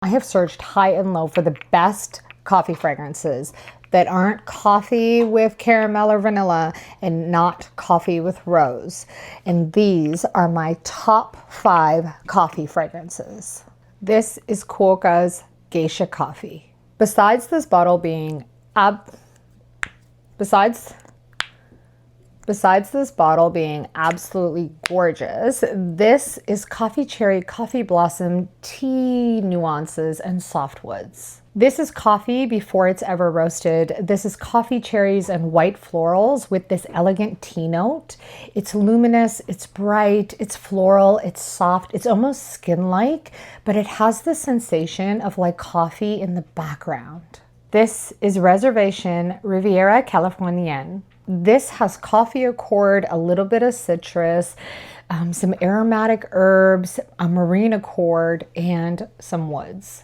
I have searched high and low for the best coffee fragrances that aren't coffee with caramel or vanilla and not coffee with rose. And these are my top 5 coffee fragrances. This is Cuoca's Geisha Coffee. Besides this bottle being Besides this bottle being absolutely gorgeous, this is coffee cherry, coffee blossom, tea nuances, and softwoods. This is coffee before it's ever roasted. This is coffee cherries and white florals with this elegant tea note. It's luminous, it's bright, it's floral, it's soft, it's almost skin-like, but it has the sensation of like coffee in the background. This is Reservation Riviera Californienne. This has coffee accord, a little bit of citrus, some aromatic herbs, a marine accord, and some woods.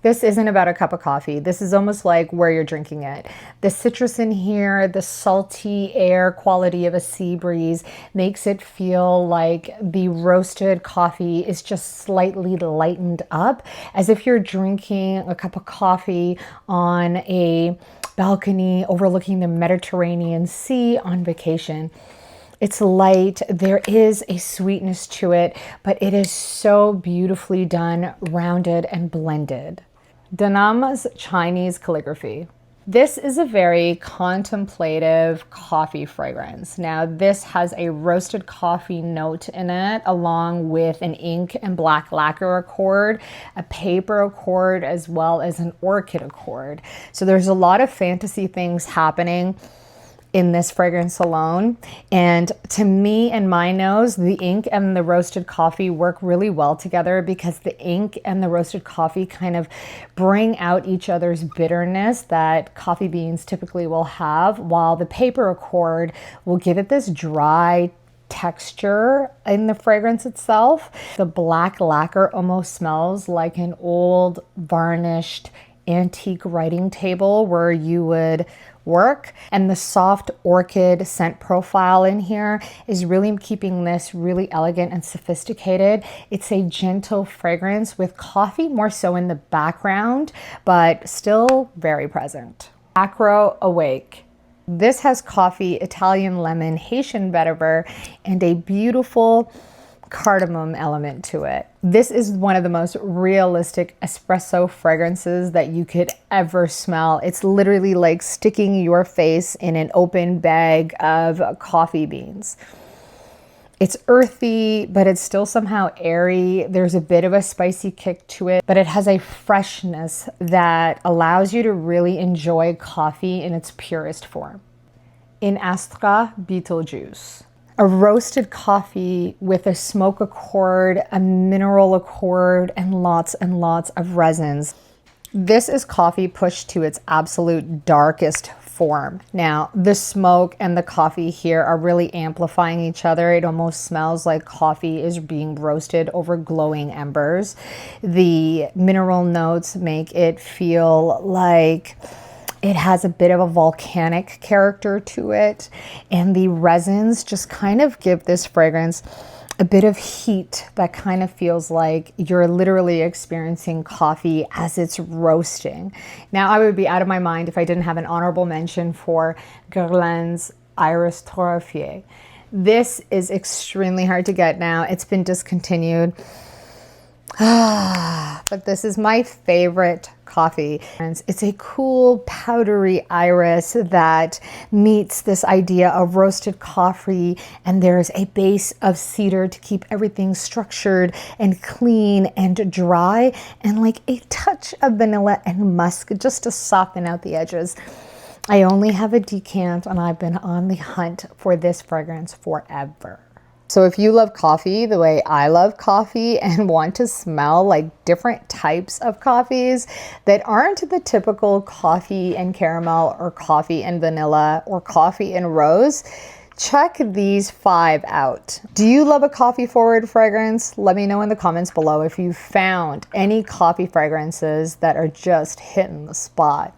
This isn't about a cup of coffee. This is almost like where you're drinking it. The citrus in here, the salty air quality of a sea breeze makes it feel like the roasted coffee is just slightly lightened up, as if you're drinking a cup of coffee on a balcony overlooking the Mediterranean Sea on vacation. It's light, there is a sweetness to it, but it is so beautifully done, rounded, and blended. Danam's Chinese Calligraphy. This is a very contemplative coffee fragrance. Now, this has a roasted coffee note in it, along with an ink and black lacquer accord, a paper accord, as well as an orchid accord. So there's a lot of fantasy things happening in this fragrance alone. And to me and my nose, the ink and the roasted coffee work really well together, because the ink and the roasted coffee kind of bring out each other's bitterness that coffee beans typically will have, while the paper accord will give it this dry texture in the fragrance itself. The black lacquer almost smells like an old varnished antique writing table where you would work, and the soft orchid scent profile in here is really keeping this really elegant and sophisticated. It's a gentle fragrance with coffee more so in the background, but still very present. Acro Awake. This has coffee, Italian lemon, Haitian vetiver, and a beautiful cardamom element to it. This is one of the most realistic espresso fragrances that you could ever smell. It's literally like sticking your face in an open bag of coffee beans. It's earthy, but it's still somehow airy. There's a bit of a spicy kick to it, but it has a freshness that allows you to really enjoy coffee in its purest form. In Astra Beetlejuice. A roasted coffee with a smoke accord, a mineral accord, and lots of resins. This is coffee pushed to its absolute darkest form. Now, the smoke and the coffee here are really amplifying each other. It almost smells like coffee is being roasted over glowing embers. The mineral notes make it feel like it has a bit of a volcanic character to it, and the resins just kind of give this fragrance a bit of heat that kind of feels like you're literally experiencing coffee as it's roasting. Now, I would be out of my mind if I didn't have an honorable mention for Guerlain's Iris Torréfiée. This is extremely hard to get now. It's been discontinued. But this is my favorite coffee. It's a cool, powdery iris that meets this idea of roasted coffee, and there's a base of cedar to keep everything structured and clean and dry, and like a touch of vanilla and musk just to soften out the edges. I only have a decant, and I've been on the hunt for this fragrance forever. So if you love coffee the way I love coffee and want to smell like different types of coffees that aren't the typical coffee and caramel or coffee and vanilla or coffee and rose, check these 5 out. Do you love a coffee forward fragrance? Let me know in the comments below if you found any coffee fragrances that are just hitting the spot.